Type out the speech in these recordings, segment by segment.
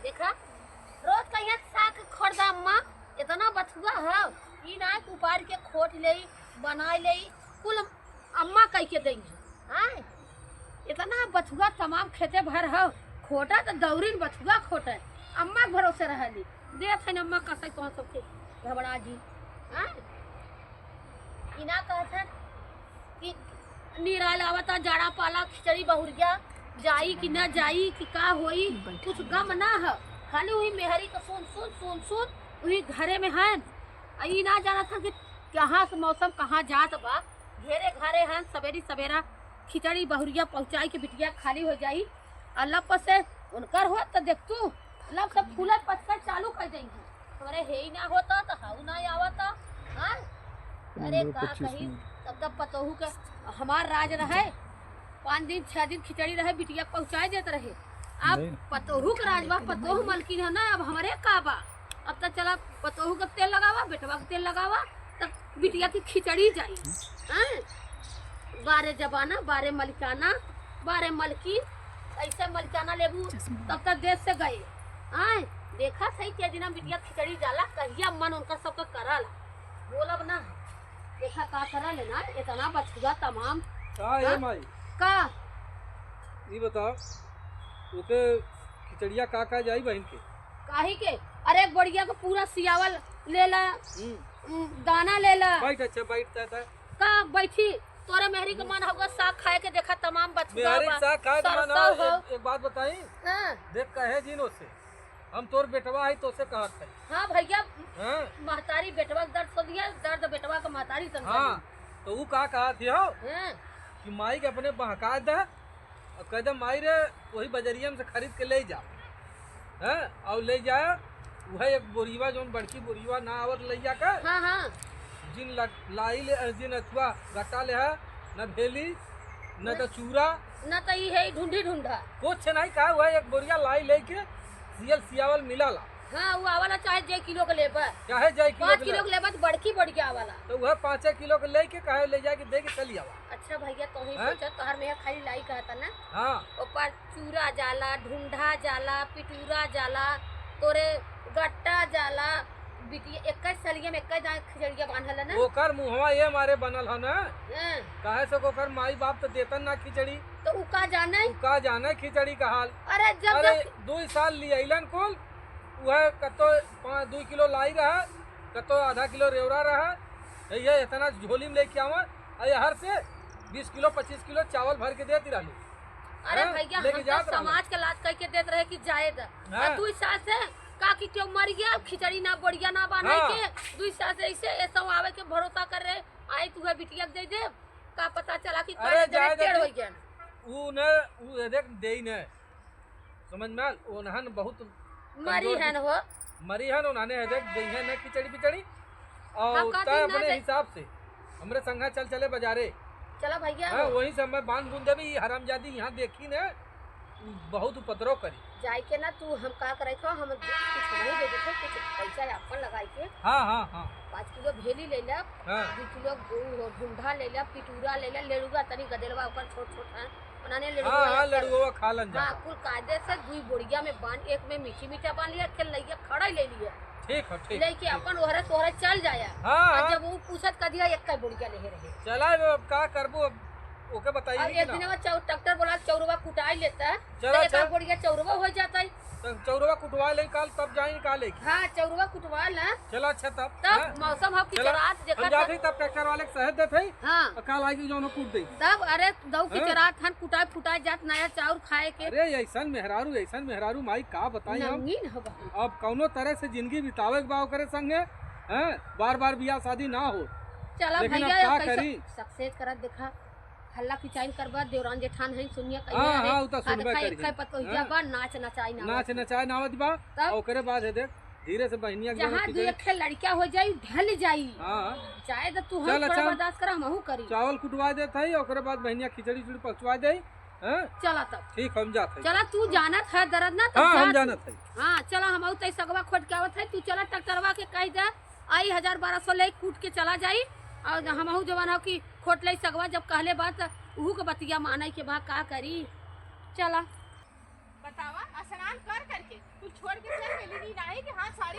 देखा रोज कहिया साग खरदा अम्मा इतना बथुआ है ई ना उपार के खोट ले बना ले कुल अम्मा कह के देंगे हाँ इतना बथुआ तमाम खेते भर है खोटा तो दौरी बथुआ खोटे अम्मा के भरोसे रहली देख है अम्मा कसै कौन सबके घबरा जी हाँ इना कहते कि निराल आवता जाड़ा पाला खिचड़ी बहुरिया जाई कि ना जाई कि का होई कुछ गम ना है खाली वही मेहरी का सुन वही घरे में है आई ना जाना था कि कहाँ से मौसम कहाँ जात बा घेरे घरे हैं सवेरी सवेरा खिचड़ी बहुरिया पहुँचाई के बिटिया खाली हो जाई अल्लाह पर से उनकर हो तो देख तू अल्लाह सब फूल पत्ता चालू कर देंगे तुम्हारे हे ही ना होता तो हाउ ना आवता हाँ अरे का कहीं तब पतोहू के हमार राज रहे 5 दिन 6 दिन खिचड़ी रहे बिटिया पहुँचा देते रहे अब पतोहू के राज बा पतोहू मलकिन है ना अब हमारे का बा अब तक चला पतोहू का तेल लगावा बेटवा का तेल लगावा तब बिटिया की खिचड़ी जाई हाँ 12 जबाना 12 मलिकाना 12 मलकी ऐसे मलिकाना लेबू तब तक देश से गए हाँ देखा सही के दिन बिटिया खिचड़ी जाला कहिया मन उनका सबका कराला बोलब ना देखा का करा लेना इतना बचुआ तमाम का है माई का ये बताओ ओके खिचड़िया का जाई बहन के काहे के अरे बढ़िया को पूरा सियावल लेला दाना लेला बैठ अच्छा बैठता था का बैठी तोरे मेहरी के मन होगा साग खाए के देखा तमाम बचुआ मेहरी साग खाए के मन हो एक बात बताई हां देख कहे जिनो से हम तोर बेटवा है तो से कहत है हां भैया हां महतारी बेटवा का दर्द दिया दर्द बेटवा का महतारी समझ हां तो वो का कहा थी हो हां कि माई के अपने बहका दे और कह दे माई रे वही बजरिया में से खरीद के ले जा हैं और ले जाए वह एक बोरीवा जोन बड़की बोरीवा ना और ले जा कर हां हां जिन लाई ले जिन अथवा गट्टा ले है न भेली न तो चूरा न तो ये है ढूंढी ढूंढा कुछ नहीं कहा हुआ एक बोरिया लाई लेके सियावल मिला ला हाँ वो आवाला चाहे 1 किलो के लेबा चाहे जाए 5 किलो के लेबा तो बड़की बढ़िया आवाला तो वह 5 किलो के लेके कहे ले जाके दे के चली आवा अच्छा भैया तो ही सोचा तोहर में खाली लाई कहता ना हाँ ऊपर चूरा जाला ढूंढा जाला पिटूरा जाला तोरे गट्टा जाला बिटिया एक सलिया में एक खिचड़िया बांधल ना ओकर मुहवा ये मारे बनल है ना हां काहे से ओकर माई बाप तो देतन ना खिचड़ी तो उ का जाने खिचड़ी का हाल अरे जब अरे 2 साल लियलन कुल वह कतो 2 किलो लाई रहा कतो आधा किलो रेवड़ा रहा ये इतना झोली में लेके आवा हर से 20 किलो 25 किलो चावल भर के देती रहलू अरे भैया हम तो समाज के लाज कह के देते रहे कि जाएगा 2 साल से का कि क्यों मर गया खिचड़ी ना बढ़िया ना बना के 2 साल से ऐसे ऐसा आवे के भरोसा कर रहे आई तू बिटिया दे दे का पता चला कि अरे टेढ़ हो गया ऊ ने ऊ देख देई ने समझ में ओनहन बहुत मरी है न हो मरी है उन्होंने देख देई है न खिचड़ी पिचड़ी और ता अपने हिसाब से हमरे संगा चले बाजारे चला भैया हां वही से मैं बांध बूंद देबी हरामजादी यहां देखी ने बहुत उपद्रव करी जाई के ना तू हम का करे खो हम कुछ नहीं दे देते कुछ पैसा अपन लगाई के हां हां हां 5 किलो भेली ले ले हां 2 किलो ढूंढा ले ले पिटूरा ले ले लेड़ुआ तनी गदेलवा ऊपर छोट है बनाने लेड़ुआ हां लेड़ुआ खा लन जा हां कुल कायदे से 2 बोरिया में बांध एक में मीठा बांध लिया खेल लिया खड़ा ले लिया ठीक है ठीक लेके अपन ओहरे तोहरे चल जाया हां जब वो पूछत क दिया एक का बोरिया ले रहे चला अब का करबो ओके बताइए और एक दिन में ट्रैक्टर बोला चौरवा कुटाई लेता है चला तो एक बोरिया चौरवा हो जाता है तो चौरवा कुटवा ले कल तब जाए निकाले हां चौरवा कुटवा ला चला अच्छा तब मौसम हो की रात देखा हम जाते तब ट्रैक्टर वाले के शहद देते हां कल आएगी जो न कूट दे तब अरे दौ की रात हन कुटाई फुटाई जात नया चाउर खाए के अरे ऐसन मेहरारू माई का बताई हम नंगीन हो अब कौनो तरह से जिंदगी बितावे के बाव करे संगे हैं बार बियाह शादी ना हो चला लेकिन भैया अब का करी सक्सेस करत देखा हल्ला खिंचाई करबा देवरान जेठान है सुनिया हां हां उ त सुनबे करी एक पतोहिया बा नाच नचाई नावत बा ओकरे बाद है देख धीरे से बहनिया के जहां दो एक लड़का हो जाई ढल जाई हां चाहे तो तू हम थोड़ा बर्दाश्त कर हमहू करी चावल कुटवा देत है ओकरे बाद बहनिया खिचड़ी चुड़ी पहुंचवा दे हैं चला तब ठीक हम जात है चला तू जानत है दर्द ना हां हम जानत है हां चला हमहू तई सगवा खोट के आवत है तू चला ट्रैक्टरवा के कह दे आई 1200 ले कूट के चला जाई और हमहू जवान हो कि खोट ले सगवा जब कहले बात उहू के बतिया माने के बा का करी चला बतावा स्नान कर करके तू छोड़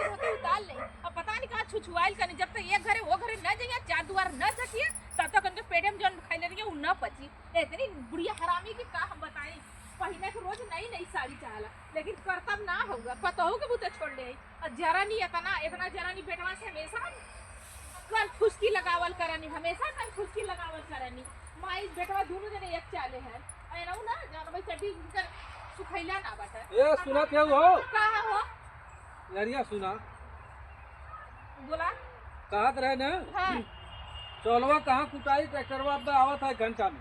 धोती धोती उतार ले। अब पता नहीं कहाँ छुछुआइल कनी, जब तक एक घरे वो घरे न जाइए, चार दुआर न सकिए, तब तक उनके पेटे में जौन खैले रही वो न पची। इतनी बुढ़िया हरामी की का हम बताएं, पहने के रोज नई नई साड़ी चाहला, लेकिन कर्तव्य ना होगा, पतहू के बुते छोड़ ले। और जरा नहीं इतना जरा नहीं बेटवा से हमेशा कल फुसकी लगावल करनी, हमेशा कल फुसकी लगावल करनी। माई बेटवा दोनों जने एक चाले है, ऐना ना जान भाई चटी कर सुखैला ना बाटे। ए सुना क्या हो का हो लड़िया सुना बोला कहत रहे ना हां चलवा कहाँ कुटाई ट्रैक्टरवा अब आवत है घंटा में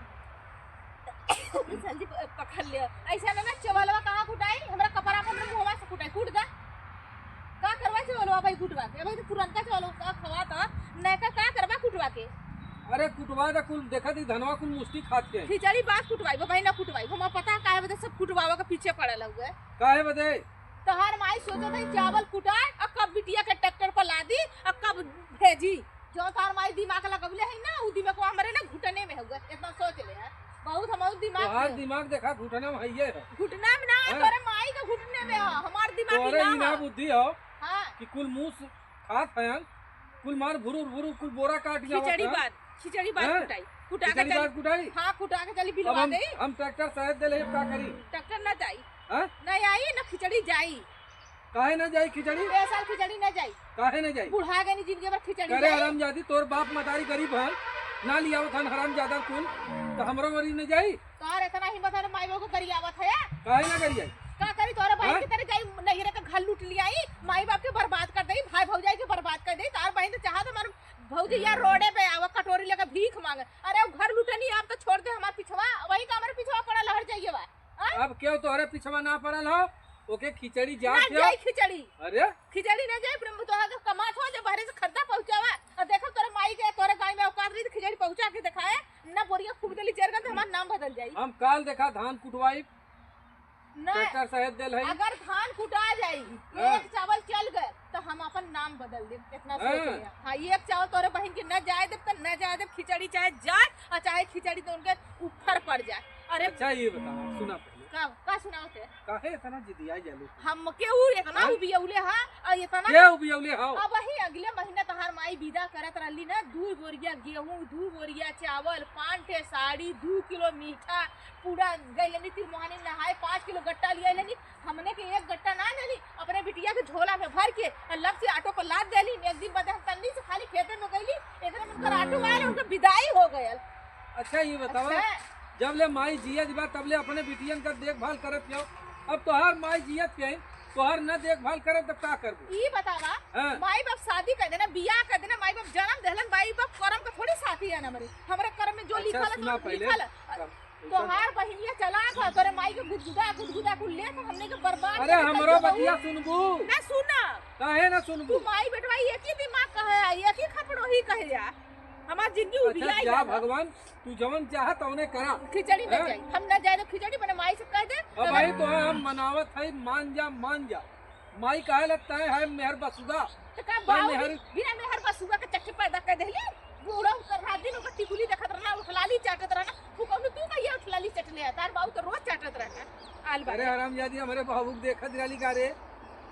जल्दी पकड़ ले। ऐसा ना चवलवा कहां कुटाई, हमरा कपड़ा पर मुंहवा से कुटाई, कूट दा का करवा चवलवा भाई कुटवा के। भाई तो पुरनका चवलवा का खवा था नैका का करवा कुटवा के। अरे कुटवा दा कुल देखा थी धनवा कुल मुष्टि खात के खिचड़ी बात कुटवाई वो भाई ना कुटवाई, हम पता काहे बदे सब कुटवावा के पीछे पड़ल हुए। काहे बदे तो हर माई सोचत है चावल कुटाए और कब बिटिया के ट्रैक्टर पर लादी और कब भेजी। जो तार माई दिमाग लगवले है ना, उ दिमाग हमारे ना घुटने में हुए, इतना सोच ले है बहुत हमारा दिमाग। तोहार दिमाग देखा घुटना में है घुटना में ना, तोरे माई का घुटने में है, हमार दिमाग तोरे ना बिना बुद्धि हो हां कि कुल मुंह खात है कुल मार भुरु भुरु कुल बोरा काट जावत खिचड़ी बात कुटाई कुटा के खिचड़ी बात कुटाई। हां कुटा के चली अब बिलवा दे। हम ट्रैक्टर शायद दे ले का करी ट्रैक्टर ना जाई, हां नहीं आई ना खिचड़ी जाई। काहे ना जाई खिचड़ी, ए साल खिचड़ी ना जाई, काहे ना जाई बुढ़ा गई जिंदगी भर खिचड़ी करे जाई। हरामजादी तोर बाप मतारी गरीब है ना लियावत हन हरामजादा कुल तो हमरो गरीब न जाई तोर इतना हिम्मत है माई बाप को करियावत है काहे ना करी जाई। का करी तोरे भाई हाँ? की तरह जाई नहीं रे का घर लूट लियाई, माई बाप के बर्बाद कर देई, भाई भौजाई के बर्बाद कर देई। तार बहन तो चाहत हमार भौजी यार रोडे पे आवा कटोरी लेकर भीख मांगे। अरे वो घर लूटनी आप तो छोड़ दे हमार पिछवा, वही का हमारे पिछवा पड़ा लहर जाइए बा। हाँ? अब क्यों तोहरे पिछवा ना पड़ल हो ओके खिचड़ी जा ना क्यों जाई खिचड़ी, अरे खिचड़ी ना जाई प्रेम तोरा के कमात हो जब बाहर से खर्चा पहुंचावा। और देखो तोरे माई के तोरे गाय में औकात रही तो खिचड़ी पहुंचा के दिखाए ना, बोरिया खूब देली चेर का हमार नाम बदल जाई हम काल देखा धान कुटवाई ना। ट्रैक्टर शायद दे है अगर धान कुटा जाई, हाँ। एक चावल चल गए तो हम अपन नाम बदल दे, इतना सोच हाँ। लिया। हाँ एक चावल तोरे बहन के न जाए दे तो न जाए दे, खिचड़ी चाहे जाए और चाहे खिचड़ी तो उनके ऊपर पड़ जाए। अरे अच्छा ये बता सुना पहले का सुनाओते काहे इतना जिदिया जालू हम के उ इतना हाँ। उबियौले हा और इतना के उबियौले हाउ अब ही अगले महीने तहार माई विदा करत रहली ना, 2 बोरिया गेहूं, 2 बोरिया चावल, 5 ठे साड़ी, 2 किलो मीठा, पूरा गइलनी तिरमोहानी नहाए, 5 किलो गट्टा लिया लेनी। हमने के एक गट्टा ना लेली, अपने बिटिया के झोला में भर के अलग से ऑटो पर लाद देली। एक दिन बाद हम तन्नी से खाली खेते में गइली, एकरे में उनकर ऑटो आयल, उनकर विदाई हो गयल। अच्छा ये बतावा अच्छा। जब ले माई जियत बा तब ले अपने बिटियन का देखभाल करत हो, अब तोहार माई जियत के तोहार न देखभाल करे तब का करबू। ई बतावा हाँ। माई बाप शादी कर देना, बियाह कर देना, माई बाप जन्म देहलन, माई बाप कर्म का थोड़ी साथी है ना हमरे कर्म में जो अच्छा, लिखल है सुना तो पहले। लिखल है। तोहार बहिनिया चला गया तोरे माई के गुदगुदा को ले तो हमने के बर्बाद अरे हमरो बतिया सुनबू ना सुना। काहे ना तू सुनबू। माई बेटवा एक ही दिमाग कहे, एक ही खपड़ो ही कहे जा। हमार जिंदगी अच्छा उबियाई जा जा। भगवान तू जवन चाहत उन्हें करा। खिचड़ी न हाँ? जाई, हम न जाए तो खिचड़ी बने माई से कह दे। अब भाई तो हम मनावत है मान जा माई काहे लगता है मेहर बसुदा तो का तो बाऊ मेहर- बिना मेहर बसुआ के चक्के पैदा कर देली। पूरा कर रात दिन ओकर टिकुली देखत रहना, उठलाली चाटत रहना। तू कहू तू कहिया उठलाली चटले है, तार बाऊ तो रोज चाटत रहना। आल अरे हरामजादी हमारे बाबू देखत रहली का रे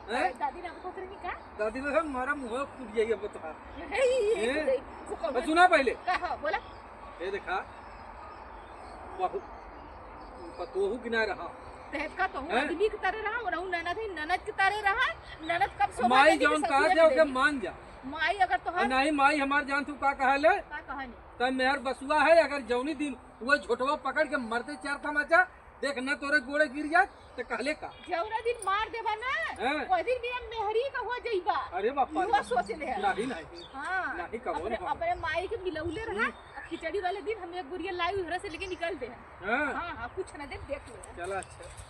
हैं दादी ना को नहीं का दादी ने हमारा मुंह फूट जाइए बता। हे और सुना पहले का हो बोला ये देखा बहु पतोहू किना रहा तहत का तो हैं? आदमी की तरह रहा, रहू ननद ही ननद की तरह रहा। ननद कब सो माई जौन कहा से ओके मान जा माई अगर तो और नहीं माई हमार जान तू का कहले का कहानी तब मेहर बसुआ है अगर जौनी दिन वो झोटवा पकड़ के मरते चार तमाचा देख न तोरे गोड़े गिर जाए तो कहले का जौना दिन मार देबा ना हैं? ओइ दिन भी हम मेहरी का हो जइबा। अरे बापा युवा सोच ले है। नहीं नहीं हाँ नहीं कबो अपने नहीं अपने माई के मिलौले रहा। और खिचड़ी वाले दिन हम एक गुड़िया लाई उधर से लेके निकलते हैं। हाँ हाँ हाँ कुछ न दे देख ले। चला अच्छा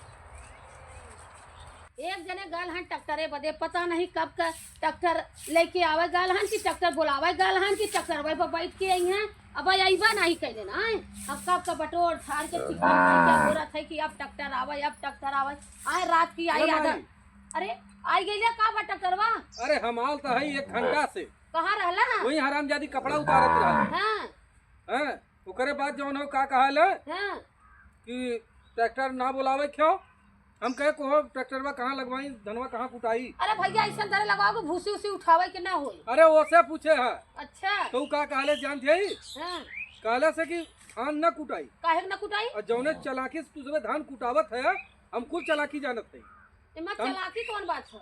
एक जने गाल हन ट्रैक्टरे बदे पता नहीं कब का ट्रैक्टर लेके आवे गाल हन की ट्रैक्टर बुलावे गाल हन की ट्रैक्टर वही पर बैठ के आई हैं। अब आईबा नहीं कहले ना अब कब का बटोर ठार के चिकन के बोरत है कि अब ट्रैक्टर आवे अब ट्रैक्टर आवे। आए रात की आई अरे आधा भाई। अरे आई गई का बा ट्रैक्टरवा अरे हमाल तो है 1 घंटा से कहाँ रहला वही हरामजादी कपड़ा उतारत रहा हाँ हैं ओकरे बाद जौन हो का कहले हाँ कि ट्रैक्टर ना बुलावे क्यों हम कहे को ट्रैक्टरवा कहाँ लगवाई, धनवा कहाँ कुटाई। अरे भैया ऐसा तरह लगाओ कि भूसी उसी उठावे के ना होई। अरे वो से पूछे है अच्छा तो का कहले जान थे हाँ कहले से कि धान न कुटाई काहे न कुटाई। और जौने चलाकी से तुझे धान कुटावत है हम कुल चलाकी जानत थे। इमा चलाकी कौन बात है।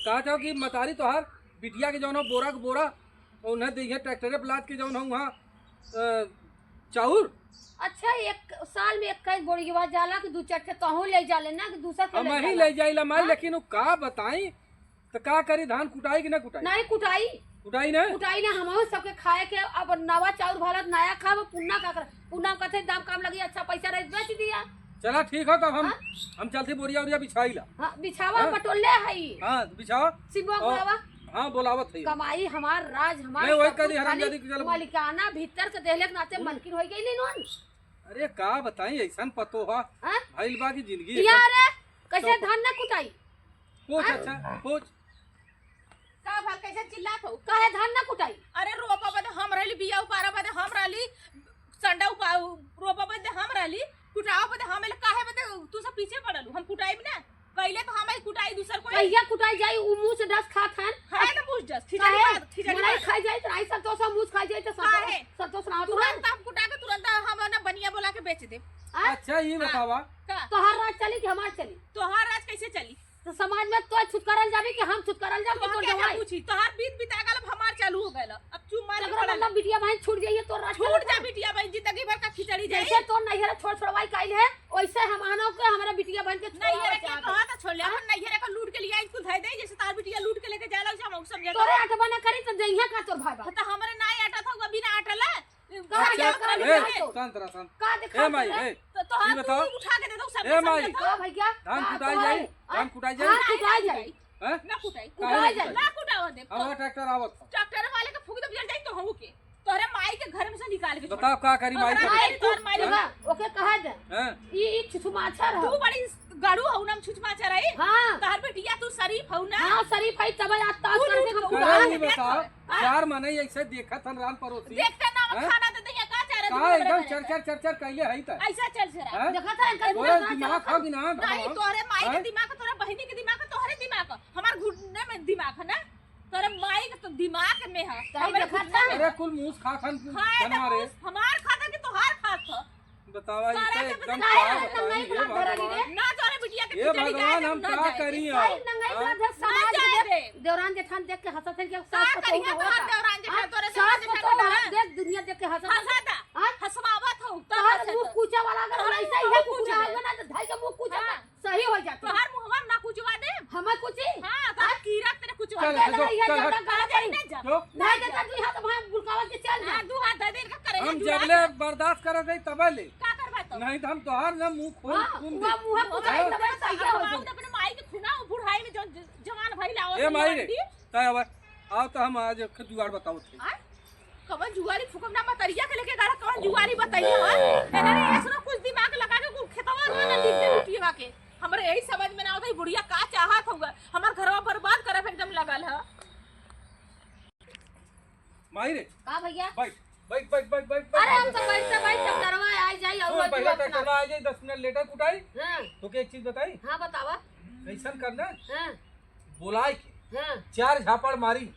कहा था कि मतारी तोहार बिटिया के जौन बोरा के बोरा और उन्हें दिए ट्रैक्टरे प्लाट के जौन वहाँ चाउर। अच्छा एक साल में 21 बोरी के बाद जाला कि 2-4 ठे तहु ले जाले ना कि दूसरा के हम ले ही जाला। ले जाइला माई लेकिन वो का बताई तो का करी धान कुटाई कि न कुटाई। नहीं कुटाई कुटाई न कुटाई ने हम सबके खाए के अब नवा चाउर भारत नया खाब पुन्ना का कर पुन्ना कहते दाम काम लगी अच्छा पैसा रह बेच दिया। चला ठीक हो तब हम चलती बोरिया उरिया बिछाईला। हाँ बिछावा बटोले है हाँ बिछाओ सिबा और- बुलावा हाँ बोलावत है कमाई हमार राज हमार नहीं, वही सब करी कुछ हरामजादी खाली के चल- मालिकाना भीतर के देहले के नाते मनकिन होई गई नोन। अरे का बताई ऐसा पतो हा हां भइल बा की जिंदगी यार कैसे धान न कुटाई पूछ अच्छा पूछ का भाल कैसे चिल्लात हो। काहे धान न कुटाई। अरे रोपा बदे हम रहली, बिया उपारा बदे हम रहली, संडा रोपा बदे हम रहली, कुटावा बदे हम काहे बदे तू सब पीछे पड़लू। हम कुटाई ना कइले तो हम कुटाई दूसर कोई कहिया कुटाई जाई उ मुंह से डस खात हन। है ना पूछ जस काहे खिचड़ी मलाई बात खाई जाई त आई संतोष मुंह खाई जाई त काहे? संतोष ना तो तुरंत हम कुटा के तुरंत हम ना बनिया बोला के बेच दे। अच्छा ये बतावा का तोहार राज चली कि हमार चली। तोहार राज कैसे चली। तो समाज में तो छुटकारल जाबी कि हम छुटकारल जाब कि तो तोर क्या जवाई। पूछी तोहार बीत बिता गल अब हमार चालू हो गइल। अब चुप मार के तगरा पड़ल। मतलब बिटिया बहन छूट जाइए तो राज छूट जा बिटिया बहन जिंदगी भर का खिचड़ी जाए। जैसे तो नैहरा छोड़ छोड़वाई काइल है वैसे हम आनो के हमारा बिटिया बहन के नैहरे के कहा था छोड़ ले। हम नैहरे का लूट के लिए आई कुल धै दे जैसे तार बिटिया लूट के लेके जाला उसे हम समझे। तोरे अटबा ना करी तो जइहा का तोर भाई बा तो हमरे नाई आटा था बिना आटला अच्छा तो। शांत रह शांत का ए दिखा माई ए तो तोहार ये बताओ। तू उठा के दे दो सब ए माई। का भैया धान का कुटाई तोहरे? जाई धान कुटाई हाँ जाई कुटाई जाई हैं ना कुटाई कुटाई जाई। ना कुटावा दे। हमारा ट्रैक्टर आवत था। ट्रैक्टर वाले का फूक दे जाई तो हम के तोरे माई के घर में से निकाल के छोड़। बताओ का करी माई अरे का माई तोर तू माई जगह ओके कहा दे हैं ई छुछुमाछर तू हो। बड़ी गाड़ू हो नाम छुचमा चराई। हां तार बेटिया तू शरीफ हो ना। हां शरीफ है तब आज ताश तू करके लूट हम के कुटाई। अरे ये बताओ चार मने ऐसे देखा था राम पड़ोसी देखते ना हैं? खाना दे दैया का चारा का एकदम चरचर कइले हई त ऐसा चल से हैं देखा था इनका ओए दिमाग खा कि ना नहीं तोरे माई के हैं? दिमाग तोरे बहिनी के दिमाग तोहरे दिमाग हमार घुटने में दिमाग है ना। तोरे माई के तो दिमाग में है ताई हमरे देखा घुटने में अरे कुल मूस खा खान हाय हमारे हमार खाता के तोहार खात ह। बतावा ये तारा के एकदम बताया क्या है, बताई नहीं हे बात धरली भगवान रे। ना तोरे बिटिया के ये खिचड़ी भगवान हम क्या करी भाई नंगाई हाँ? का समाज जाए देख दे। देवरान जेठान देख के हंसत है कि का सास को करिया तो तोहार होता देवरान जेठा तोरे सास सास को जेठा तो का देख दुनिया देख के हंसत है। हंसाता हाँ? हंसवावत हो तोहर तोहार मुंह कूचा वाला अगर तोहर ऐसा ही मुंह है कूच कुकुरा दे। होगा ना तो भाई का मुंह कूचा हाँ। सही हो जाती तोहार मुंहवा ना कुचवा दे। हमें कुची हां तोहार कीड़ा तेरे कुचवा चल, दे। चल, ये चल, ज्यादा हट। गाला जाई नहीं ना जा। जो नहीं देता तू यहाँ तो भाई बुलकावत के चल जा। हां दू हाथ दे दे का करे हम जबले बर्दाश्त करत हई तबे ले का करबा तो नहीं तो हम तोहार ना मुंह खोल हाँ खून वो दे मुंह कूचा हाँ। तब सही हो हम जाती अपने माई के खुना बुढ़ाई में जो जवान भइला ए माई रे तय अब आओ तो हम आज जुगाड़ बताओ थे कवन जुआरी फुकम ना मतरिया के लेके गाड़ा कवन जुआरी बताइए हो एना रे ऐसनो कुछ दिमाग लगा के कुल खेतवा ना लिख दे बिटिया के हमरे यही समझ में ना आवत है बुढ़िया का चाहत होगा हमार घरवा बर्बाद करब एकदम लगल है। माई रे का भैया बैठ बैठ बैठ बैठ बैठ अरे हम तो बैठते बैठ तब डरवा आ जाई और सुन पहले ट्रैक्टर आ जाए 10 मिनट लेटर कुटाई हां तो के एक चीज बताई हां बतावा कैसन करना हां बुलाए के हां 4 झापड़ मारी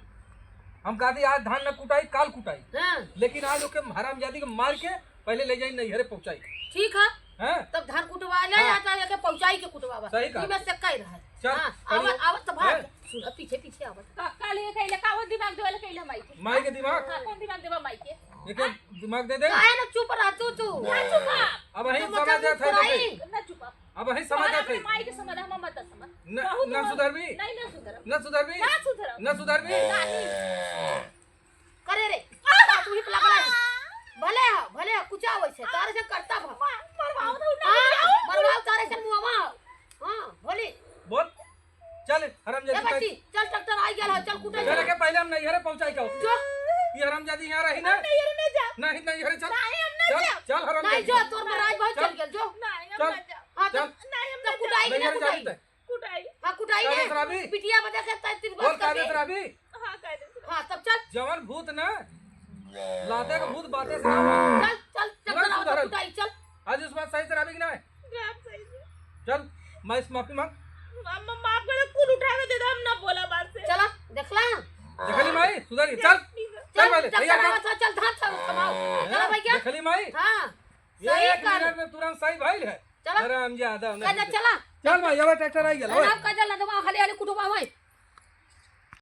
हम कहते आज धान न कुटाई काल कुटाई हां लेकिन आज ओके हरामजादी के मार के पहले ले जाई नैहरे पहुंचाई ठीक है हैं तब धान कुटवा ले हाँ। जाता है के पहुंचाई के कुटवावा सही कहा। में से कई रहा चल, हां करिए। आवत तो भाग हैं? सुन पीछे पीछे आवत काले कइले काव दिमाग देवल कइले माई के माई के दिमाग हां कौन दिमाग देबा माई के एक दिमाग दे दे काहे ना चुप रह तू ना चुपा अब ही तो समझ मतलब जात है पुराई। ना चुपा अब ही समझ जात है माई के समझ हम मत समझ न सुधरबी नहीं ना सुधर न सुधरबी ना सुधर न सुधरबी करे रे तू ही लगला है भले हो कुछ आवै छै तारे से करता भा मरवाओ तो हां मरवाओ तारे से मुआवा हां बोली बोल चल ए हरामजादी बच्ची चल ट्रैक्टर आ गेल है चल कुटे चल के पहले हम नैहरे पहुंचाई का जो ये हरामजादी यहाँ रही ना नहीं ये नहीं जा नहीं नैहरे चल नहीं हम नहीं चल जा चल नहीं हरामजादी जो तोर महाराज बहुत चल गेल जो नहीं हम चल। नहीं जा हां चल। तो नहीं हम तब नहीं कुटाई कि ना नैहरे कुटाई जाते कुटाई हां कुटाई कागज राबी। ने बिटिया बता के तिर बोल बस काबे कर खराबी हां कह दे हां तब चल जवन भूत ना लाते का भूत बातें से ना चल चल ट्रैक्टर आ सुधरल। कुटाई चल आज उस बात सही खराबी की ना है आप सही से चल मैं इस माफी मांग। अम्मा माफ कर दे, कुल उठा के दे दो, हम ना बोला बात से। चला देखला देखली माई सुधर गई। चल चल पहले चल भैया चल चल चल हाथ कमाओ चला भैया देखली माई हाँ ये सही एक कर मिनट में तुरंत सही भाई है। चला अरे हम ज्यादा काजा चला चल भाई अब ट्रैक्टर आई गेल। आप काजा लदवा खाली खाली कुटुबा में